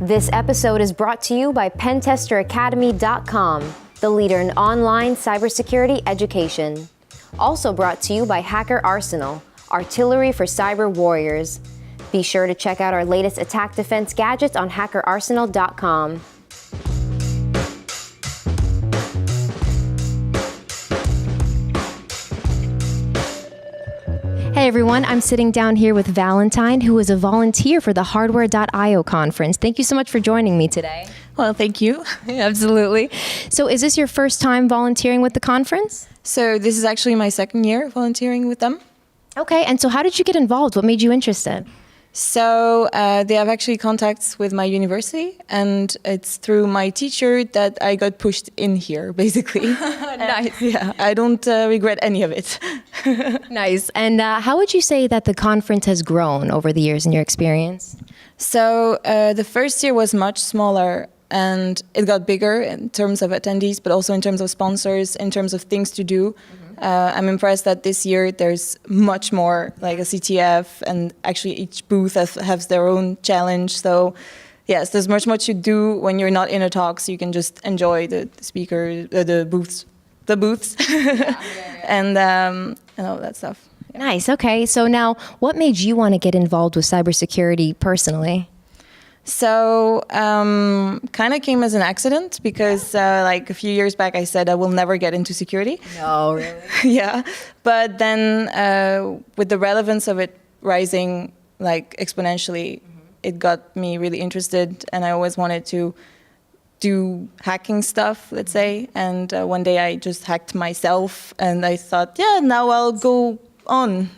This episode is brought to you by Pentester Academy.com, the leader in online cybersecurity education. Also brought to you by Hacker Arsenal, artillery for cyber warriors. Be sure to check out our latest attack defense gadgets on hackerarsenal.com. Hey everyone, I'm sitting down here with Valentine, who is a volunteer for the Hardware.io conference. Thank you so much for joining me today. Well, thank you. Absolutely. So is this your first time volunteering with the conference? So this is actually my second year volunteering with them. Okay, and so how did you get involved? What made you interested? So they have actually contacts with my university, and it's through my teacher that I got pushed in here, basically. Nice. Yeah, I don't regret any of it. Nice. And how would you say that the conference has grown over the years in your experience? So the first year was much smaller, and it got bigger in terms of attendees, but also in terms of sponsors, in terms of things to do. I'm impressed that this year there's much more, like a CTF, and actually each booth has their own challenge. So yes, there's much more to do when you're not in a talk, so you can just enjoy the speaker, the booths, and all that stuff. Yeah. Nice. Okay. So now, what made you want to get involved with cybersecurity personally? So kind of came as an accident because like a few years back I said I will never get into security. No, really? Yeah. But then with the relevance of it rising like exponentially, it got me really interested, and I always wanted to do hacking stuff, let's say. And one day I just hacked myself, and I thought, yeah, now I'll go on.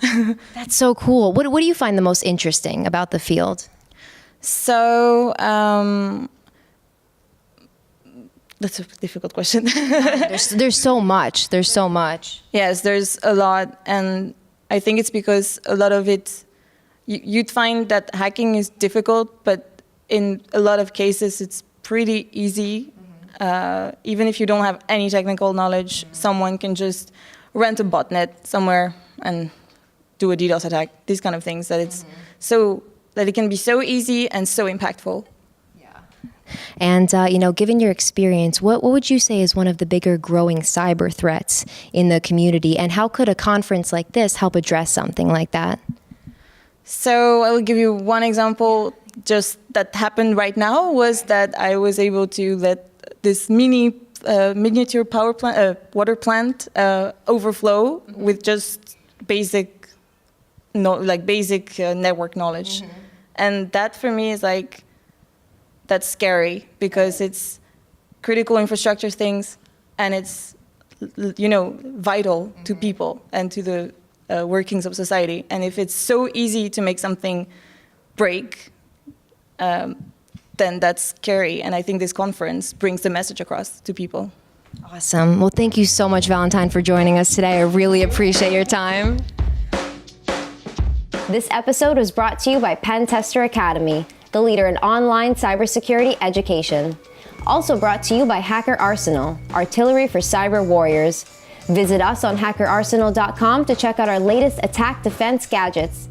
That's so cool. What do you find the most interesting about the field? So that's a difficult question. There's so much. There's so much. Yes, there's a lot, and I think it's because a lot of it, you'd find that hacking is difficult, but in a lot of cases it's pretty easy. Even if you don't have any technical knowledge, someone can just rent a botnet somewhere and do a DDoS attack. These kind of things that it's that it can be so easy and so impactful. Yeah. And, given your experience, what would you say is one of the bigger growing cyber threats in the community? And how could a conference like this help address something like that? So I will give you one example just that happened right now, was that I was able to let this miniature power plant, water plant overflow with just basic network knowledge. And that for me is like, that's scary because it's critical infrastructure things, and it's, vital to people and to the workings of society. And if it's so easy to make something break, then that's scary. And I think this conference brings the message across to people. Awesome. Well, thank you so much, Valentine, for joining us today. I really appreciate your time. This episode was brought to you by Pentester Academy, the leader in online cybersecurity education. Also brought to you by Hacker Arsenal, artillery for cyber warriors. Visit us on hackerarsenal.com to check out our latest attack defense gadgets.